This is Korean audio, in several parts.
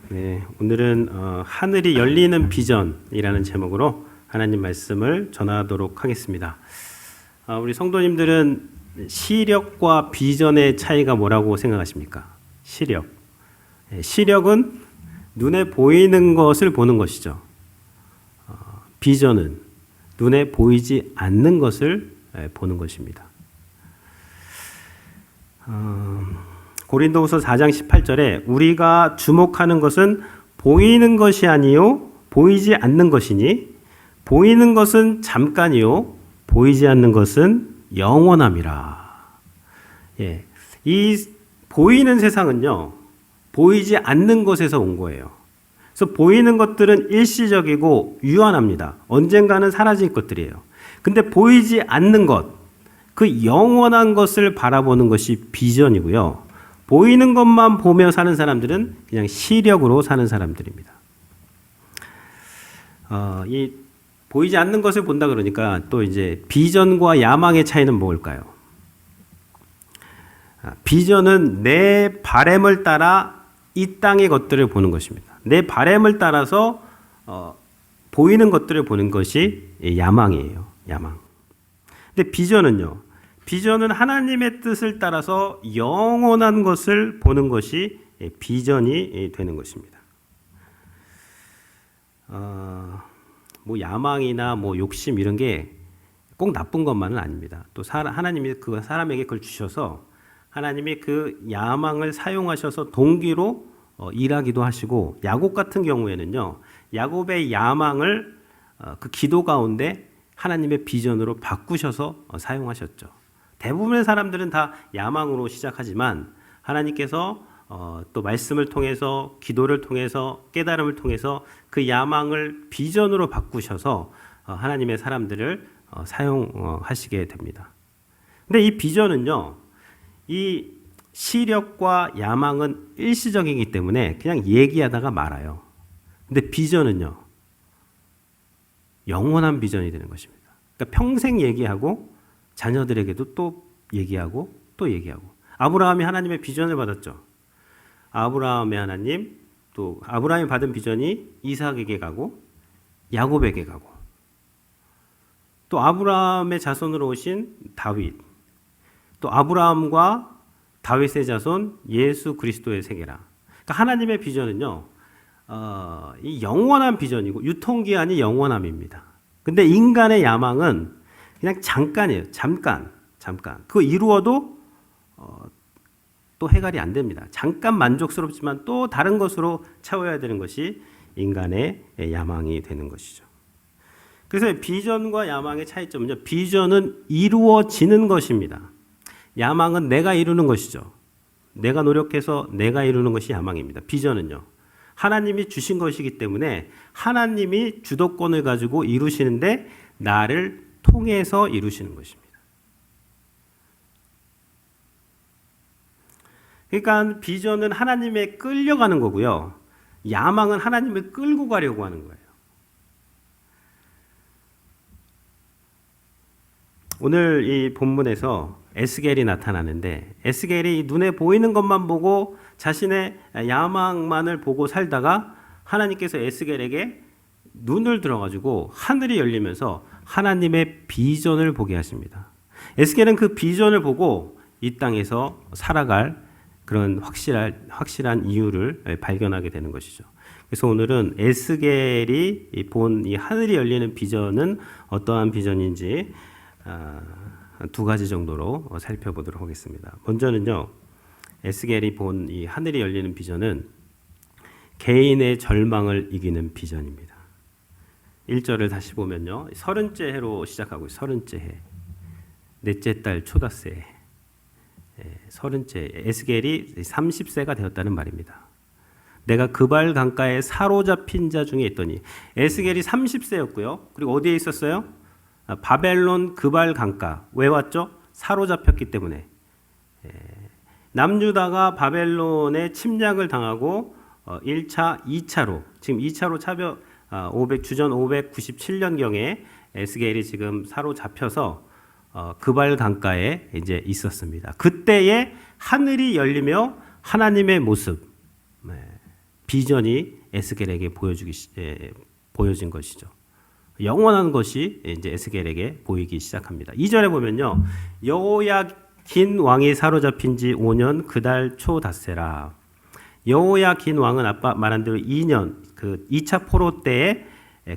네, 오늘은 하늘이 열리는 비전이라는 제목으로 하나님 말씀을 전하도록 하겠습니다. 우리 성도님들은 시력과 비전의 차이가 뭐라고 생각하십니까? 시력. 시력은 눈에 보이는 것을 보는 것이죠. 비전은 눈에 보이지 않는 것을 보는 것입니다. 고린도후서 4장 18절에 우리가 주목하는 것은 보이는 것이 아니요 보이지 않는 것이니 보이는 것은 잠깐이요 보이지 않는 것은 영원함이라. 예, 이 보이는 세상은요 보이지 않는 것에서 온 거예요. 그래서 보이는 것들은 일시적이고 유한합니다. 언젠가는 사라질 것들이에요. 근데 보이지 않는 것, 그 영원한 것을 바라보는 것이 비전이고요. 보이는 것만 보며 사는 사람들은 그냥 시력으로 사는 사람들입니다. 이 보이지 않는 것을 본다 그러니까 또 이제 비전과 야망의 차이는 뭘까요? 비전은 내 바램을 따라 이 땅의 것들을 보는 것입니다. 내 바램을 따라서 보이는 것들을 보는 것이 야망이에요. 야망. 근데 비전은요. 비전은 하나님의 뜻을 따라서 영원한 것을 보는 것이 비전이 되는 것입니다. 뭐 야망이나 뭐 욕심 이런 게 꼭 나쁜 것만은 아닙니다. 또 하나님이 그 사람에게 그걸 주셔서 하나님이 그 야망을 사용하셔서 동기로 일하기도 하시고 야곱 같은 경우에는요. 야곱의 야망을 그 기도 가운데 하나님의 비전으로 바꾸셔서 사용하셨죠. 대부분의 사람들은 다 야망으로 시작하지만 하나님께서 또 말씀을 통해서 기도를 통해서 깨달음을 통해서 그 야망을 비전으로 바꾸셔서 하나님의 사람들을 사용하시게 됩니다. 근데 이 비전은요. 이 시력과 야망은 일시적이기 때문에 그냥 얘기하다가 말아요. 근데 비전은요. 영원한 비전이 되는 것입니다. 그러니까 평생 얘기하고 자녀들에게도 또 얘기하고 또 얘기하고. 아브라함이 하나님의 비전을 받았죠. 아브라함의 하나님, 또 아브라함이 받은 비전이 이삭에게 가고 야곱에게 가고 또 아브라함의 자손으로 오신 다윗, 또 아브라함과 다윗의 자손 예수 그리스도의 세계라. 그러니까 하나님의 비전은요, 이 영원한 비전이고 유통기한이 영원함입니다. 근데 인간의 야망은 그냥 잠깐이에요. 잠깐. 그거 이루어도 또 해결이 안 됩니다. 잠깐 만족스럽지만 또 다른 것으로 채워야 되는 것이 인간의 야망이 되는 것이죠. 그래서 비전과 야망의 차이점은요. 비전은 이루어지는 것입니다. 야망은 내가 이루는 것이죠. 내가 노력해서 내가 이루는 것이 야망입니다. 비전은요. 하나님이 주신 것이기 때문에 하나님이 주도권을 가지고 이루시는데 나를 통해서 이루시는 것입니다. 그러니까 비전은 하나님에 끌려가는 거고요. 야망은 하나님을 끌고 가려고 하는 거예요. 오늘 이 본문에서 에스겔이 나타나는데 에스겔이 눈에 보이는 것만 보고 자신의 야망만을 보고 살다가 하나님께서 에스겔에게 눈을 들어가지고 하늘이 열리면서 하나님의 비전을 보게 하십니다. 에스겔은 그 비전을 보고 이 땅에서 살아갈 그런 확실한 이유를 발견하게 되는 것이죠. 그래서 오늘은 에스겔이 본 이 하늘이 열리는 비전은 어떠한 비전인지 두 가지 정도로 살펴보도록 하겠습니다. 먼저는요, 에스겔이 본 이 하늘이 열리는 비전은 개인의 절망을 이기는 비전입니다. 1절을 다시 보면요. 30째 해로 시작하고 30째 해. 넷째 달 초닷새 해. 30째 에스겔이 30세가 되었다는 말입니다. 내가 그발 강가에 사로잡힌 자 중에 있더니 에스겔이 30세였고요. 그리고 어디에 있었어요? 바벨론 그발 강가. 왜 왔죠? 사로잡혔기 때문에. 남유다가 바벨론의 침략을 당하고 1차, 2차로 지금 2차로 주전 597년경에 에스겔이 지금 사로잡혀서 그발 강가에 이제 있었습니다. 그때에 하늘이 열리며 하나님의 모습, 비전이 에스겔에게 보여진 것이죠. 영원한 것이 이제 에스겔에게 보이기 시작합니다. 2절에 보면요. 여호야긴 왕이 사로잡힌 지 5년 그달 초 닷새라. 여호야긴 왕은 아까 말한 대로 2년 그 2차 포로 때에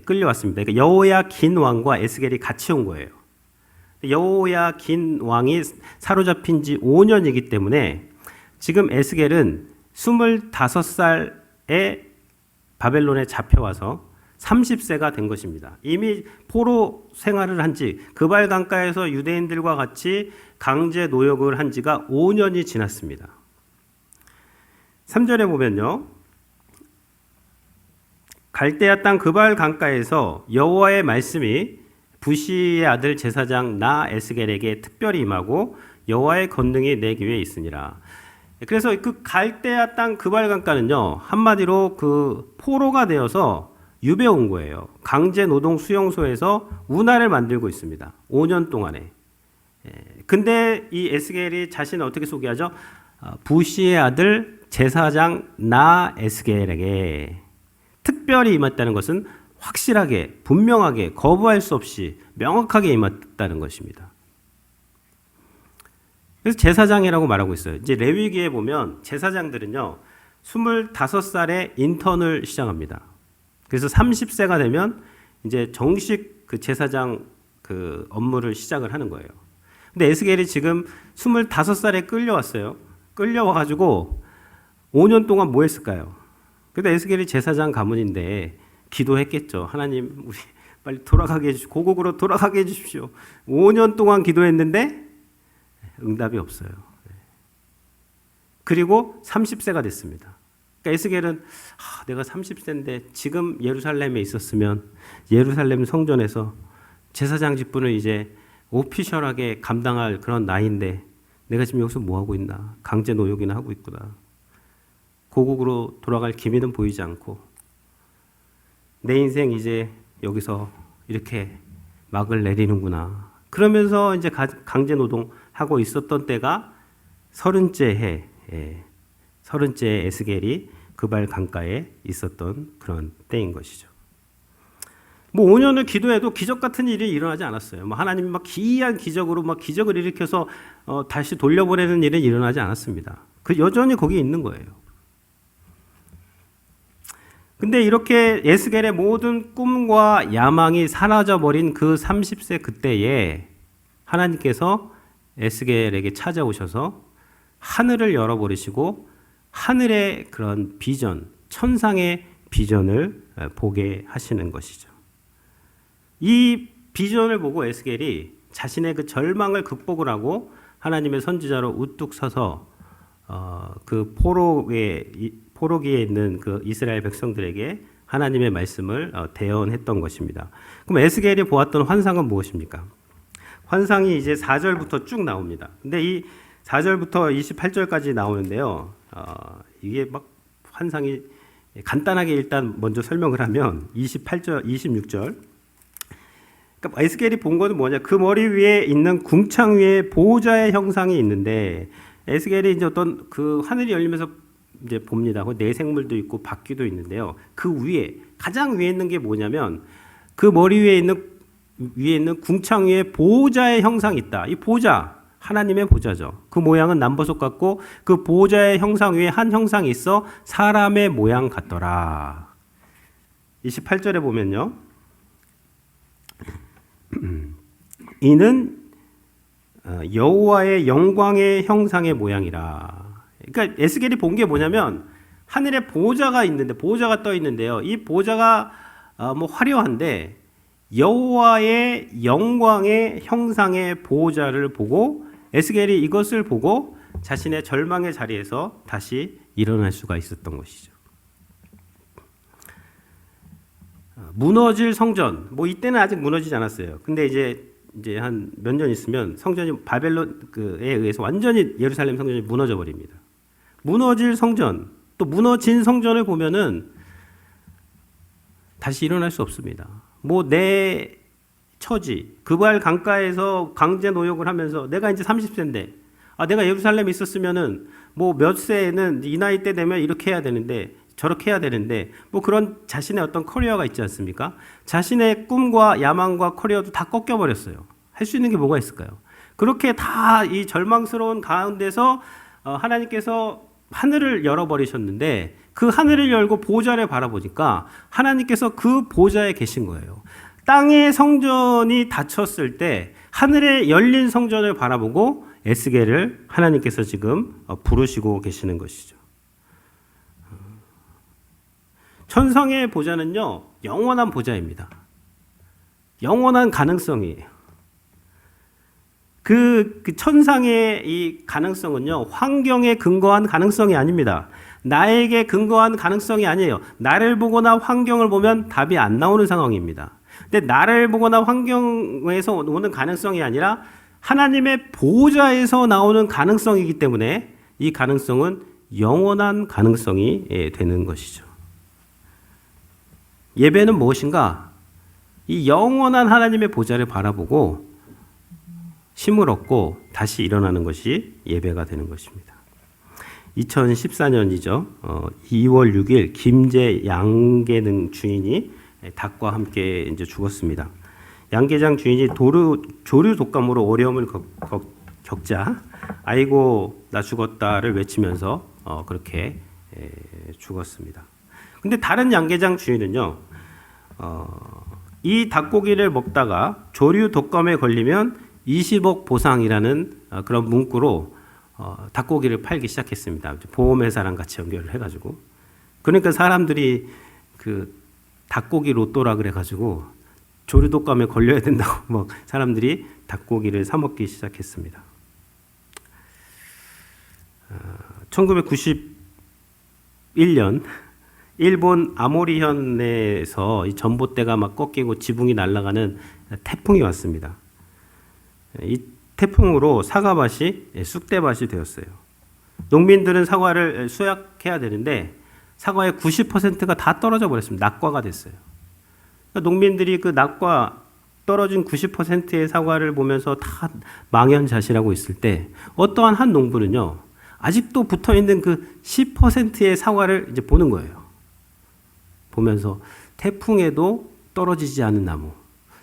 끌려왔습니다. 그러니까 여호야긴 왕과 에스겔이 같이 온 거예요. 여호야긴 왕이 사로잡힌 지 5년이기 때문에 지금 에스겔은 25살에 바벨론에 잡혀와서 30세가 된 것입니다. 이미 포로 생활을 한 지 그발 강가에서 유대인들과 같이 강제 노역을 한 지가 5년이 지났습니다. 3절에 보면요. 갈대아 땅 그발 강가에서 여호와의 말씀이 부시의 아들 제사장 나 에스겔에게 특별히 임하고 여호와의 권능이 내 귀에 있으니라. 그래서 그 갈대아 땅 그발 강가는요. 한마디로 그 포로가 되어서 유배 온 거예요. 강제 노동 수용소에서 운하를 만들고 있습니다. 5년 동안에. 근데 이 에스겔이 자신을 어떻게 소개하죠? 부시의 아들 제사장 나 에스겔에게 특별히 임했다는 것은 확실하게, 분명하게, 거부할 수 없이 명확하게 임했다는 것입니다. 그래서 제사장이라고 말하고 있어요. 이제 레위기에 보면 제사장들은요, 25살에 인턴을 시작합니다. 그래서 30세가 되면 이제 정식 그 제사장 그 업무를 시작을 하는 거예요. 근데 에스겔이 지금 25살에 끌려왔어요. 끌려와가지고 5년 동안 뭐 했을까요? 근데 에스겔이 제사장 가문인데 기도했겠죠. 하나님, 우리 빨리 돌아가게 해주십시오. 고국으로 돌아가게 해주십시오. 5년 동안 기도했는데 응답이 없어요. 그리고 30세가 됐습니다. 그러니까 에스겔은 내가 30세인데 지금 예루살렘에 있었으면 예루살렘 성전에서 제사장 직분을 이제 오피셜하게 감당할 그런 나이인데 내가 지금 여기서 뭐 하고 있나? 강제 노역이나 하고 있구나. 고국으로 돌아갈 기미는 보이지 않고 내 인생 이제 여기서 이렇게 막을 내리는구나. 그러면서 이제 강제 노동하고 있었던 때가 30째 해, 30째 에스겔이 그발 강가에 있었던 그런 때인 것이죠. 뭐 5년을 기도해도 기적 같은 일이 일어나지 않았어요. 뭐 하나님이 막 기이한 기적으로 막 기적을 일으켜서 다시 돌려보내는 일은 일어나지 않았습니다. 그 여전히 거기 있는 거예요. 근데 이렇게 에스겔의 모든 꿈과 야망이 사라져버린 그 30세 그때에 하나님께서 에스겔에게 찾아오셔서 하늘을 열어버리시고 하늘의 그런 비전, 천상의 비전을 보게 하시는 것이죠. 이 비전을 보고 에스겔이 자신의 그 절망을 극복을 하고 하나님의 선지자로 우뚝 서서 그 포로기에 있는 그 이스라엘 백성들에게 하나님의 말씀을 대언했던 것입니다. 그럼 에스겔이 보았던 환상은 무엇입니까? 환상이 이제 4절부터 쭉 나옵니다. 근데 이 4절부터 28절까지 나오는데요. 이게 막 환상이 간단하게 일단 먼저 설명을 하면 28절, 26절. 그러니까 에스겔이 본 것은 뭐냐? 그 머리 위에 있는 궁창 위에 보호자의 형상이 있는데 에스겔이 이제 어떤 그 하늘이 열리면서 이제 봅니다. 네 생물도 있고 바퀴도 있는데요. 그 위에 가장 위에 있는 게 뭐냐면 그 머리 위에 있는 궁창 위에 보호자의 형상이 있다. 이 보호자 하나님의 보좌죠. 그 모양은 남보석 같고 그 보호자의 형상 위에 한 형상이 있어 사람의 모양 같더라. 28절에 보면요. 이는 여호와의 영광의 형상의 모양이라. 그러니까 에스겔이 본 게 뭐냐면 하늘에 보호자가 있는데 보호자가 떠 있는데요. 이 보호자가 뭐 화려한데 여호와의 영광의 형상의 보호자를 보고 에스겔이 이것을 보고 자신의 절망의 자리에서 다시 일어날 수가 있었던 것이죠. 무너질 성전, 뭐 이때는 아직 무너지지 않았어요. 근데 이제 한 몇 년 있으면 성전이 바벨론에 의해서 완전히 예루살렘 성전이 무너져 버립니다. 무너질 성전, 또 무너진 성전을 보면은 다시 일어날 수 없습니다. 뭐 내 처지, 그발 강가에서 강제 노역을 하면서 내가 이제 30세인데 내가 예루살렘에 있었으면은 뭐 몇 세에는 이 나이 때 되면 이렇게 해야 되는데 저렇게 해야 되는데 뭐 그런 자신의 어떤 커리어가 있지 않습니까? 자신의 꿈과 야망과 커리어도 다 꺾여버렸어요. 할 수 있는 게 뭐가 있을까요? 그렇게 다 이 절망스러운 가운데서 하나님께서 하늘을 열어버리셨는데 그 하늘을 열고 보좌를 바라보니까 하나님께서 그 보좌에 계신 거예요. 땅의 성전이 닫혔을 때 하늘에 열린 성전을 바라보고 에스겔을 하나님께서 지금 부르시고 계시는 것이죠. 천상의 보좌는요, 영원한 보좌입니다. 영원한 가능성이에요. 그 천상의 이 가능성은요, 환경에 근거한 가능성이 아닙니다. 나에게 근거한 가능성이 아니에요. 나를 보거나 환경을 보면 답이 안 나오는 상황입니다. 근데 나를 보거나 환경에서 오는 가능성이 아니라 하나님의 보좌에서 나오는 가능성이기 때문에 이 가능성은 영원한 가능성이 되는 것이죠. 예배는 무엇인가? 이 영원한 하나님의 보좌를 바라보고 힘을 얻고 다시 일어나는 것이 예배가 되는 것입니다. 2014년이죠. 2월 6일 김제 양계능 주인이 닭과 함께 이제 죽었습니다. 양계장 주인이 조류 독감으로 어려움을 겪자 아이고 나 죽었다를 외치면서 그렇게 죽었습니다. 근데 다른 양계장 주인은요, 이 닭고기를 먹다가 조류 독감에 걸리면 20억 보상이라는 그런 문구로 닭고기를 팔기 시작했습니다. 보험회사랑 같이 연결을 해가지고. 그러니까 사람들이 그 닭고기 로또라 그래가지고 조류 독감에 걸려야 된다고 막 사람들이 닭고기를 사 먹기 시작했습니다. 1991년 일본 아모리현에서 이 전봇대가 막 꺾이고 지붕이 날아가는 태풍이 왔습니다. 이 태풍으로 사과밭이 쑥대밭이 되었어요. 농민들은 사과를 수확해야 되는데 사과의 90%가 다 떨어져 버렸습니다. 낙과가 됐어요. 그러니까 농민들이 그 낙과 떨어진 90%의 사과를 보면서 다 망연자실하고 있을 때 어떠한 한 농부는요, 아직도 붙어 있는 그 10%의 사과를 이제 보는 거예요. 보면서 태풍에도 떨어지지 않는 나무,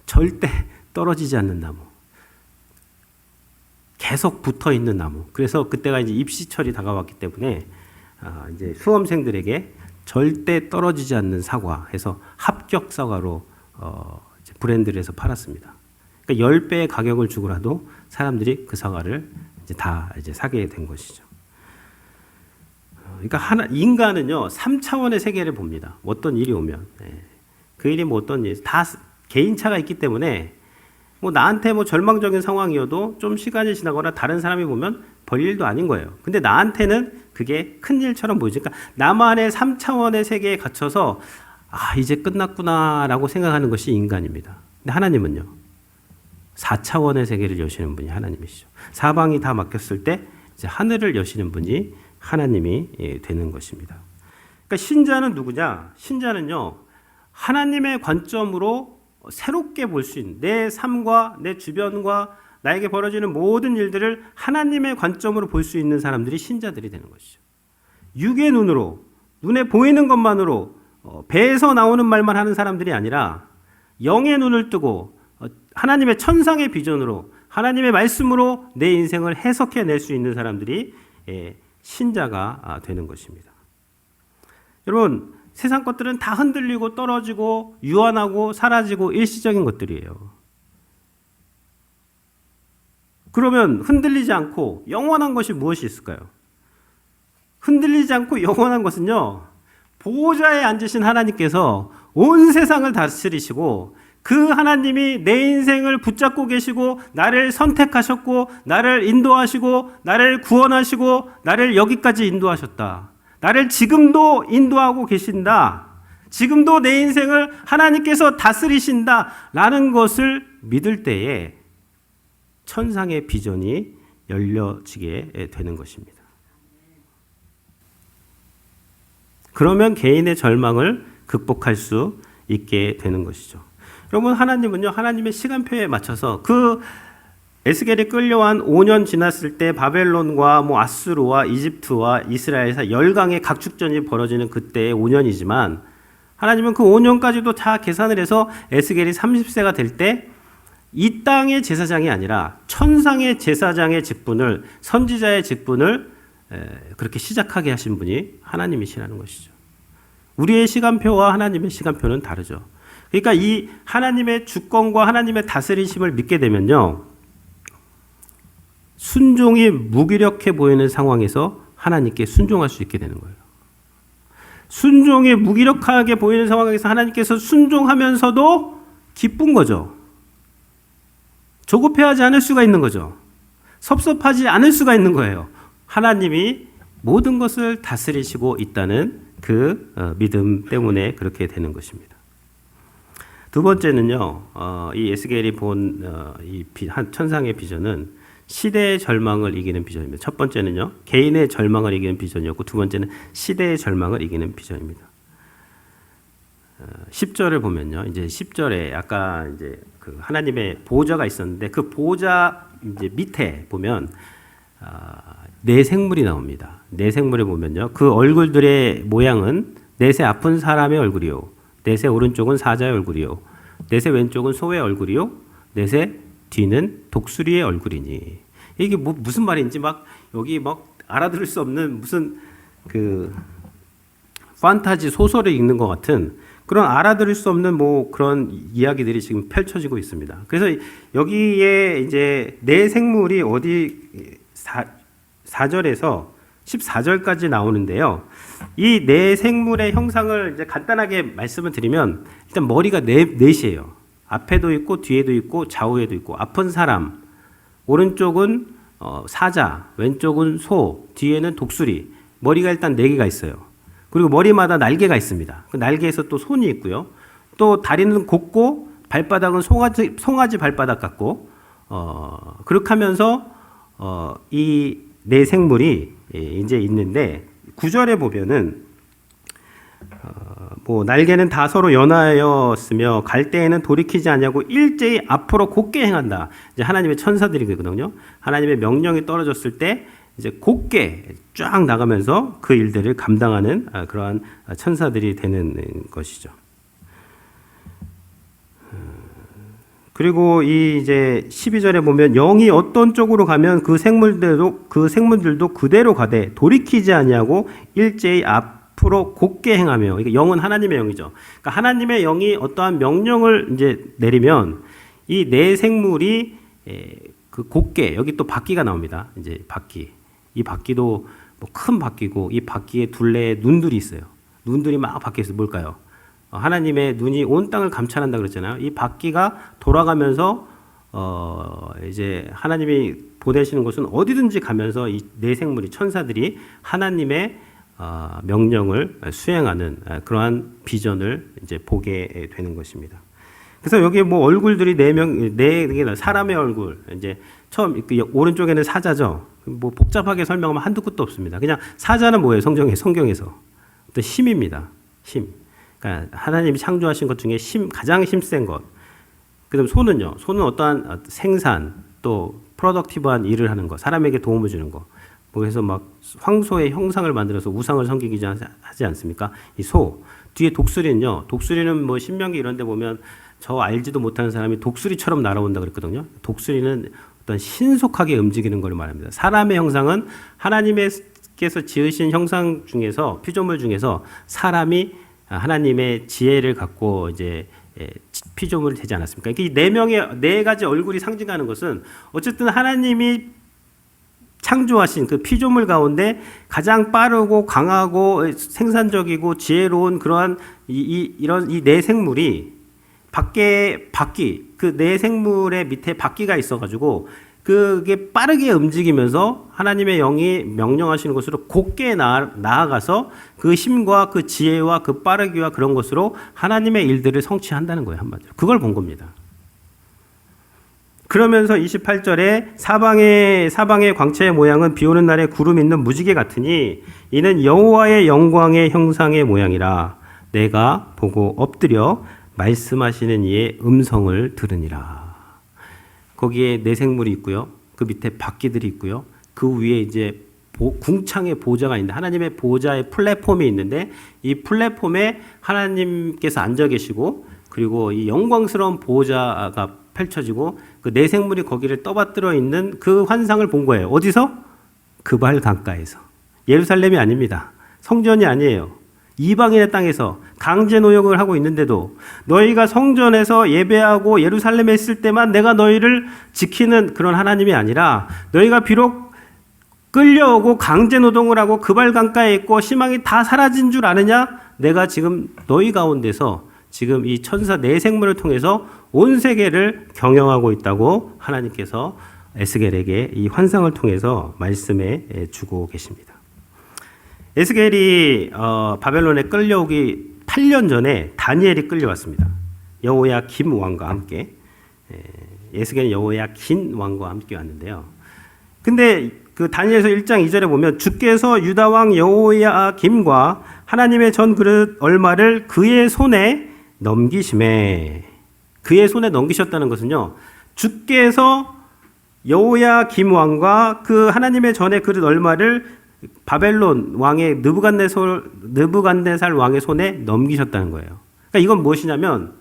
절대 떨어지지 않는 나무, 계속 붙어 있는 나무. 그래서 그때가 이제 입시철이 다가왔기 때문에 이제 수험생들에게 절대 떨어지지 않는 사과 해서 합격 사과로 이제 브랜드를 해서 팔았습니다. 그러니까 10배의 가격을 주고라도 사람들이 그 사과를 이제 다 이제 사게 된 것이죠. 그러니까 인간은요 3차원의 세계를 봅니다. 어떤 일이 오면 그 일이 뭐 어떤 일, 다 개인차가 있기 때문에 뭐 나한테 뭐 절망적인 상황이어도 좀 시간이 지나거나 다른 사람이 보면 별일도 아닌 거예요. 근데 나한테는 그게 큰 일처럼 보이니까 나만의 3차원의 세계에 갇혀서 이제 끝났구나라고 생각하는 것이 인간입니다. 근데 하나님은요 4차원의 세계를 여시는 분이 하나님이시죠. 사방이 다 막혔을 때 이제 하늘을 여시는 분이 하나님이 되는 것입니다. 그러니까 신자는 누구냐? 신자는요 하나님의 관점으로 새롭게 볼 수 있는, 내 삶과 내 주변과 나에게 벌어지는 모든 일들을 하나님의 관점으로 볼 수 있는 사람들이 신자들이 되는 것이죠. 육의 눈으로, 눈에 보이는 것만으로 배에서 나오는 말만 하는 사람들이 아니라 영의 눈을 뜨고 하나님의 천상의 비전으로 하나님의 말씀으로 내 인생을 해석해낼 수 있는 사람들이 신자가 되는 것입니다. 여러분, 세상 것들은 다 흔들리고 떨어지고 유한하고 사라지고 일시적인 것들이에요. 그러면 흔들리지 않고 영원한 것이 무엇이 있을까요? 흔들리지 않고 영원한 것은요, 보호자에 앉으신 하나님께서 온 세상을 다스리시고 그 하나님이 내 인생을 붙잡고 계시고 나를 선택하셨고 나를 인도하시고 나를 구원하시고 나를 여기까지 인도하셨다. 나를 지금도 인도하고 계신다. 지금도 내 인생을 하나님께서 다스리신다. 라는 것을 믿을 때에 천상의 비전이 열려지게 되는 것입니다. 그러면 개인의 절망을 극복할 수 있게 되는 것이죠. 여러분, 하나님은요, 하나님의 시간표에 맞춰서 그 에스겔이 끌려한 5년 지났을 때 바벨론과 뭐 아수르와 이집트와 이스라엘에서 열강의 각축전이 벌어지는 그때의 5년이지만 하나님은 그 5년까지도 다 계산을 해서 에스겔이 30세가 될 때 이 땅의 제사장이 아니라 천상의 제사장의 직분을, 선지자의 직분을 그렇게 시작하게 하신 분이 하나님이시라는 것이죠. 우리의 시간표와 하나님의 시간표는 다르죠. 그러니까 이 하나님의 주권과 하나님의 다스리심을 믿게 되면요, 순종이 무기력해 보이는 상황에서 하나님께 순종할 수 있게 되는 거예요. 순종이 무기력하게 보이는 상황에서 하나님께서 순종하면서도 기쁜 거죠. 조급해하지 않을 수가 있는 거죠. 섭섭하지 않을 수가 있는 거예요. 하나님이 모든 것을 다스리시고 있다는 그 믿음 때문에 그렇게 되는 것입니다. 두 번째는요, 이 에스겔이 본 이 천상의 비전은 시대의 절망을 이기는 비전입니다. 첫 번째는요, 개인의 절망을 이기는 비전이었고, 두 번째는 시대의 절망을 이기는 비전입니다. 10절을 보면요, 이제 10절에 아까 이제 그 하나님의 보좌가 있었는데 그 보좌 이제 밑에 보면 네 생물이 나옵니다. 네 생물에 보면요, 그 얼굴들의 모양은 넷의 아픈 사람의 얼굴이요, 넷의 오른쪽은 사자의 얼굴이요, 넷의 왼쪽은 소의 얼굴이요, 넷의 뒤는 독수리의 얼굴이니. 이게 뭐 무슨 말인지 막 여기 막 알아들을 수 없는 무슨 그 판타지 소설을 읽는 것 같은 그런 알아들을 수 없는 뭐 그런 이야기들이 지금 펼쳐지고 있습니다. 그래서 여기에 이제 네 생물이 어디 4절에서 14절까지 나오는데요. 이 네 생물의 형상을 이제 간단하게 말씀을 드리면 일단 머리가 넷이에요. 앞에도 있고 뒤에도 있고 좌우에도 있고, 아픈 사람, 오른쪽은 사자, 왼쪽은 소, 뒤에는 독수리. 머리가 일단 4개가 있어요. 그리고 머리마다 날개가 있습니다. 그 날개에서 또 손이 있고요. 또 다리는 곱고 발바닥은 송아지 발바닥 같고, 그렇게 하면서 이 네 생물이 이제 있는데 9절에 보면은 뭐 날개는 다 서로 연하였으며 갈 때에는 돌이키지 않냐고 일제히 앞으로 곧게 행한다. 이제 하나님의 천사들이거든요. 하나님의 명령이 떨어졌을 때 이제 곧게 쫙 나가면서 그 일들을 감당하는 그러한 천사들이 되는 것이죠. 그리고 이 이제 12절에 보면 영이 어떤 쪽으로 가면 그 생물들도 그대로 가되 돌이키지 아니하고 일제히 앞으로 곧게 행하며. 이게 영은 하나님의 영이죠. 그러니까 하나님의 영이 어떠한 명령을 이제 내리면 이 네 생물이 그 곧게, 여기 또 바퀴가 나옵니다. 이제 바퀴. 이 바퀴도 뭐 큰 바퀴고 이 바퀴에 둘레에 눈들이 있어요. 눈들이 막 박혀 있어요. 뭘까요? 하나님의 눈이 온 땅을 감찰한다 그랬잖아요. 이 바퀴가 돌아가면서 이제 하나님이 보내시는 곳은 어디든지 가면서 이 네 생물이, 천사들이 하나님의 명령을 수행하는 그러한 비전을 이제 보게 되는 것입니다. 그래서 여기 뭐 얼굴들이 네 개, 사람의 얼굴, 이제 처음 오른쪽에는 사자죠. 뭐 복잡하게 설명하면 한두 끝도 없습니다. 그냥 사자는 뭐예요? 성경에서 어떤 힘입니다. 힘. 그러니까 하나님이 창조하신 것 중에 가장 힘센 것. 그다음 소는요. 소는 어떠한 생산, 또 프로덕티브한 일을 하는 것, 사람에게 도움을 주는 것. 뭐 해서 막 황소의 형상을 만들어서 우상을 섬기기 하지 않습니까? 이 소. 뒤에 독수리는요. 독수리는 뭐 신명기 이런 데 보면 저 알지도 못하는 사람이 독수리처럼 날아온다 그랬거든요. 독수리는 어떤 신속하게 움직이는 걸 말합니다. 사람의 형상은 하나님께서 지으신 형상 중에서, 피조물 중에서 사람이 하나님의 지혜를 갖고 이제 피조물이 되지 않았습니까? 이 네 가지 얼굴이 상징하는 것은 어쨌든 하나님이 창조하신 그 피조물 가운데 가장 빠르고 강하고 생산적이고 지혜로운 그러한 이런 이 네 생물이 그 네 생물의 밑에 바퀴가 있어가지고 그게 빠르게 움직이면서 하나님의 영이 명령하시는 것으로 곧게 나아가서 그 힘과 그 지혜와 그 빠르기와 그런 것으로 하나님의 일들을 성취한다는 거예요. 한마디로. 그걸 본 겁니다. 그러면서 28절에 사방의 광채의 모양은 비 오는 날에 구름 있는 무지개 같으니 이는 여호와의 영광의 형상의 모양이라. 내가 보고 엎드려 말씀하시는 이의 음성을 들으니라. 거기에 내생물이 있고요. 그 밑에 바퀴들이 있고요. 그 위에 이제 궁창의 보좌가 있는데 하나님의 보좌의 플랫폼이 있는데 이 플랫폼에 하나님께서 앉아 계시고 그리고 이 영광스러운 보좌가 펼쳐지고 그 내생물이 거기를 떠받들어 있는 그 환상을 본 거예요. 어디서? 그발 강가에서. 예루살렘이 아닙니다. 성전이 아니에요. 이방인의 땅에서 강제 노역을 하고 있는데도 너희가 성전에서 예배하고 예루살렘에 있을 때만 내가 너희를 지키는 그런 하나님이 아니라 너희가 비록 끌려오고 강제 노동을 하고 그발 강가에 있고 희망이 다 사라진 줄 아느냐? 내가 지금 너희 가운데서 지금 이 천사 내생물을 통해서 온 세계를 경영하고 있다고 하나님께서 에스겔에게 이 환상을 통해서 말씀해 주고 계십니다. 에스겔이 바벨론에 끌려오기 8년 전에 다니엘이 끌려왔습니다. 여호야김 왕과 함께. 에스겔은 여호야긴 왕과 함께 왔는데요. 근데 그 다니엘서 1장 2절에 보면 주께서 유다 왕 여호야김과 하나님의 전 그릇 얼마를 그의 손에 넘기심에, 그의 손에 넘기셨다는 것은요, 주께서 여호야김 왕과 그 하나님의 전의 그릇 얼마를 바벨론 왕의 느부갓네살 왕의 손에 넘기셨다는 거예요. 그러니까 이건 무엇이냐면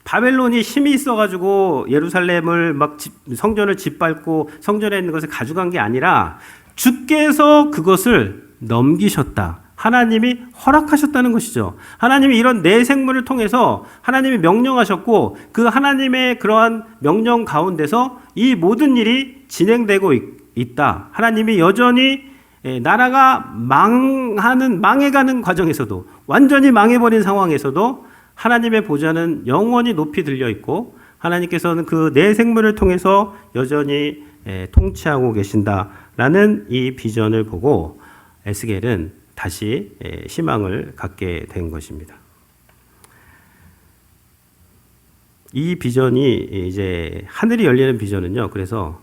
바벨론이 힘이 있어가지고 예루살렘을 막 성전을 짓밟고 성전에 있는 것을 가져간 게 아니라 주께서 그것을 넘기셨다. 하나님이 허락하셨다는 것이죠. 하나님이 이런 내생물을 통해서 하나님이 명령하셨고 그 하나님의 그러한 명령 가운데서 이 모든 일이 진행되고 있다. 하나님이 여전히 나라가 망해가는 과정에서도 완전히 망해버린 상황에서도 하나님의 보좌는 영원히 높이 들려 있고 하나님께서는 그 내생물을 통해서 여전히 통치하고 계신다라는 이 비전을 보고 에스겔은 다시 희망을 갖게 된 것입니다. 이 비전이 이제 하늘이 열리는 비전은요. 그래서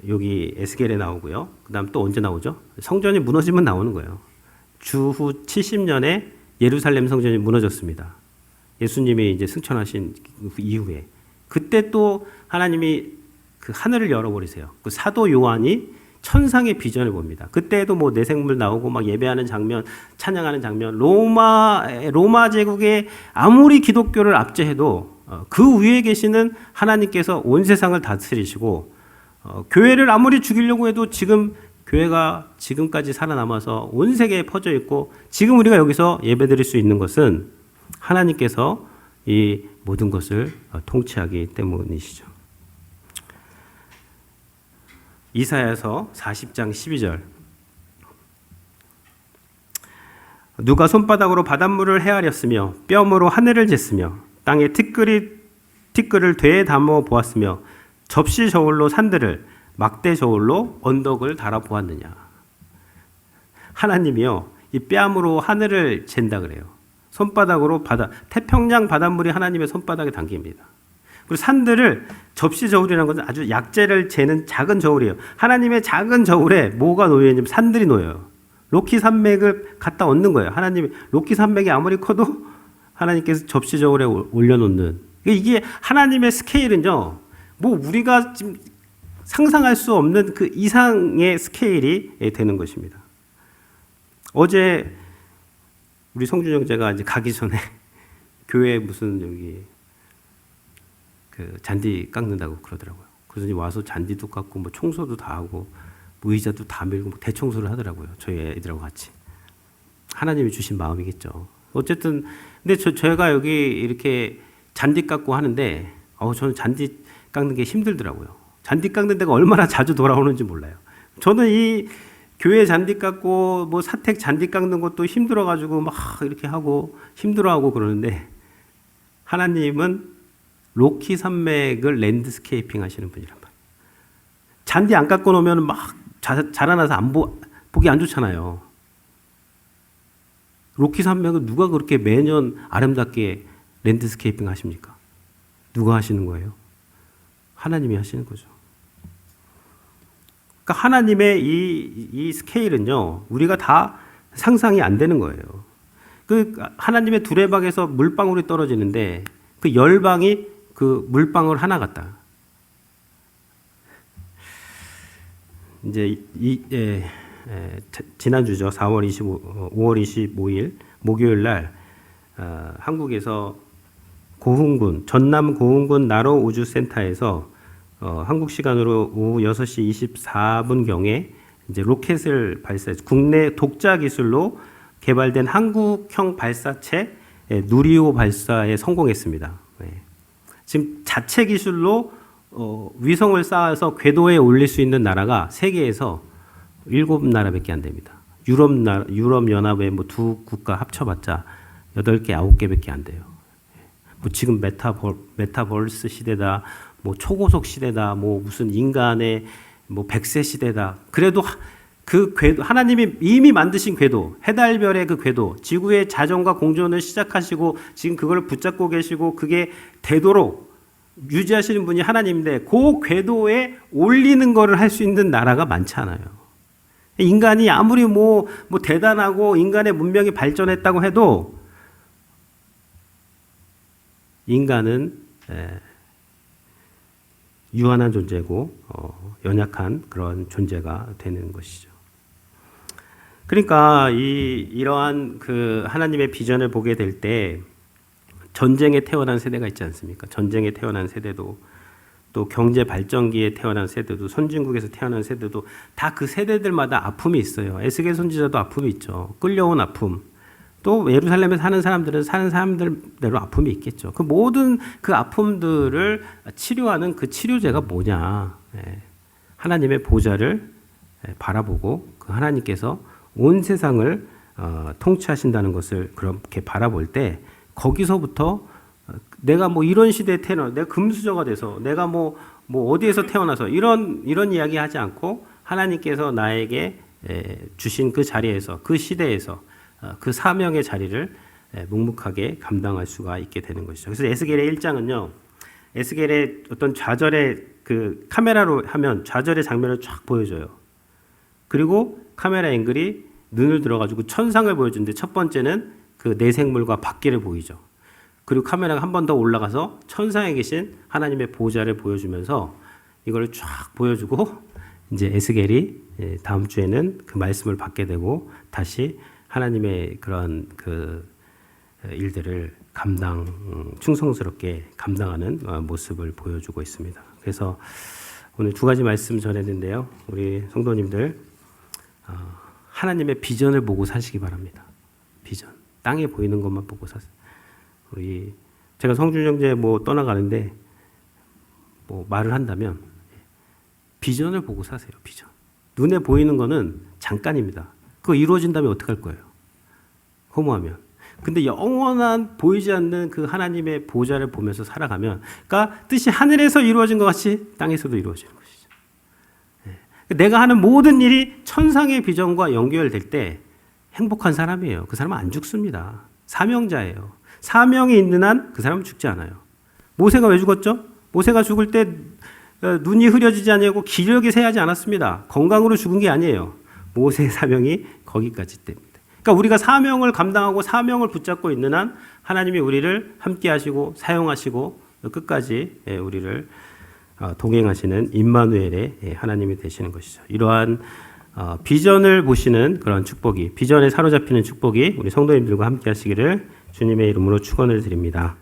여기 에스겔에 나오고요. 그다음 또 언제 나오죠? 성전이 무너지면 나오는 거예요. 주후 70년에 예루살렘 성전이 무너졌습니다. 예수님이 이제 승천하신 이후에 그때 또 하나님이 그 하늘을 열어버리세요. 그 사도 요한이 천상의 비전을 봅니다. 그때도 뭐 내생물 나오고 막 예배하는 장면, 찬양하는 장면, 로마 제국의 아무리 기독교를 압제해도 그 위에 계시는 하나님께서 온 세상을 다스리시고 교회를 아무리 죽이려고 해도 지금 교회가 지금까지 살아남아서 온 세계에 퍼져 있고 지금 우리가 여기서 예배드릴 수 있는 것은 하나님께서 이 모든 것을 통치하기 때문이시죠. 이사야서 40장 12절 누가 손바닥으로 바닷물을 헤아렸으며 뼘으로 하늘을 쟀으며 땅에 티끌을 되에 담아 보았으며 접시 저울로 산들을 막대 저울로 언덕을 달아 보았느냐. 하나님이요 이 뺨으로 하늘을 잰다 그래요. 손바닥으로 태평양 바닷물이 하나님의 손바닥에 담깁니다. 그리고 산들을 접시 저울이라는 것은 아주 약재를 재는 작은 저울이에요. 하나님의 작은 저울에 뭐가 놓여 있냐면 산들이 놓여요. 로키 산맥을 갖다 얹는 거예요. 하나님이 로키 산맥이 아무리 커도 하나님께서 접시 저울에 올려놓는. 이게 하나님의 스케일은요. 뭐 우리가 지금 상상할 수 없는 그 이상의 스케일이 되는 것입니다. 어제 우리 성준 형제가 이제 가기 전에 교회 무슨 여기 그 잔디 깎는다고 그러더라고요. 그래서 와서 잔디도 깎고 뭐 청소도 다 하고 뭐 의자도 다 밀고 뭐 대청소를 하더라고요. 저희 애들하고 같이. 하나님이 주신 마음이겠죠. 어쨌든 근데 저희가 여기 이렇게 잔디 깎고 하는데 저는 잔디 깎는 게 힘들더라고요. 잔디 깎는 데가 얼마나 자주 돌아오는지 몰라요. 저는 이 교회 잔디 깎고 뭐 사택 잔디 깎는 것도 힘들어가지고 막 이렇게 하고 힘들어하고 그러는데 하나님은 로키 산맥을 랜드스케이핑 하시는 분이란 말이에요. 잔디 안 깎고 놓으면 막 자라나서 보기 안 좋잖아요. 로키 산맥은 누가 그렇게 매년 아름답게 랜드스케이핑 하십니까? 누가 하시는 거예요? 하나님이 하시는 거죠. 그러니까 하나님의 이 스케일은요, 우리가 다 상상이 안 되는 거예요. 그 하나님의 두레박에서 물방울이 떨어지는데 그 열방이 그 물방울 하나 같다. 이제 지난주죠. 5월 25일 목요일 날 한국에서 고흥군 전남 고흥군 나로 우주센터에서 한국 시간으로 오후 6시 24분 경에 이제 로켓을 발사해서 국내 독자 기술로 개발된 한국형 발사체 누리호 발사에 성공했습니다. 지금 자체 기술로 위성을 쌓아서 궤도에 올릴 수 있는 나라가 세계에서 7나라밖에 안 됩니다. 유럽 연합의 뭐 두 국가 합쳐봤자 8개, 9개밖에 안 돼요. 뭐 지금 메타버스 시대다, 뭐 초고속 시대다, 뭐 무슨 인간의 뭐 100세 시대다. 그래도 그 궤도, 하나님이 이미 만드신 궤도, 해달별의 그 궤도, 지구의 자전과 공존을 시작하시고 지금 그걸 붙잡고 계시고 그게 되도록 유지하시는 분이 하나님인데 그 궤도에 올리는 거를 할 수 있는 나라가 많지 않아요. 인간이 아무리 뭐 대단하고 인간의 문명이 발전했다고 해도 인간은 유한한 존재고 연약한 그런 존재가 되는 것이죠. 그러니까 이러한 그 하나님의 비전을 보게 될 때 전쟁에 태어난 세대가 있지 않습니까? 전쟁에 태어난 세대도 또 경제 발전기에 태어난 세대도 선진국에서 태어난 세대도 다 그 세대들마다 아픔이 있어요. 에스겔 선지자도 아픔이 있죠. 끌려온 아픔. 또 예루살렘에 사는 사람들은 사는 사람들대로 아픔이 있겠죠. 그 모든 그 아픔들을 치료하는 그 치료제가 뭐냐? 하나님의 보좌를 바라보고 그 하나님께서 온 세상을 통치하신다는 것을 그렇게 바라볼 때 거기서부터 내가 뭐 이런 시대에 태어나, 내가 금수저가 돼서, 내가 뭐 어디에서 태어나서 이런 이야기 하지 않고 하나님께서 나에게 주신 그 자리에서, 그 시대에서 그 사명의 자리를 묵묵하게 감당할 수가 있게 되는 것이죠. 그래서 에스겔의 1장은요, 에스겔의 어떤 좌절의 그 카메라로 하면 좌절의 장면을 쫙 보여줘요. 그리고 카메라 앵글이 눈을 들어가지고 천상을 보여주는데 첫 번째는 그 내생물과 밖에를 보이죠. 그리고 카메라가 한 번 더 올라가서 천상에 계신 하나님의 보좌를 보여주면서 이걸 쫙 보여주고 이제 에스겔이 다음 주에는 그 말씀을 받게 되고 다시 하나님의 그런 그 일들을 충성스럽게 감당하는 모습을 보여주고 있습니다. 그래서 오늘 두 가지 말씀 전했는데요. 우리 성도님들 하나님의 비전을 보고 사시기 바랍니다. 비전. 땅에 보이는 것만 보고 사세요. 제가 성준형제 떠나가는데 말을 한다면 비전을 보고 사세요. 비전. 눈에 보이는 거는 잠깐입니다. 그거 이루어진다면 어떡할 거예요? 허무하면. 근데 영원한 보이지 않는 그 하나님의 보좌를 보면서 살아가면, 그러니까 뜻이 하늘에서 이루어진 것 같이 땅에서도 이루어지는 것이죠. 내가 하는 모든 일이 천상의 비전과 연결될 때 행복한 사람이에요. 그 사람은 안 죽습니다. 사명자예요. 사명이 있는 한 그 사람은 죽지 않아요. 모세가 왜 죽었죠? 모세가 죽을 때 눈이 흐려지지 아니하고 기력이 쇠하지 않았습니다. 건강으로 죽은 게 아니에요. 모세의 사명이 거기까지 때문에. 그러니까 우리가 사명을 감당하고 사명을 붙잡고 있는 한 하나님이 우리를 함께 하시고 사용하시고 끝까지 우리를 동행하시는 임마누엘의 하나님이 되시는 것이죠. 이러한 비전을 보시는 그런 축복이, 비전에 사로잡히는 축복이 우리 성도님들과 함께 하시기를 주님의 이름으로 축원을 드립니다.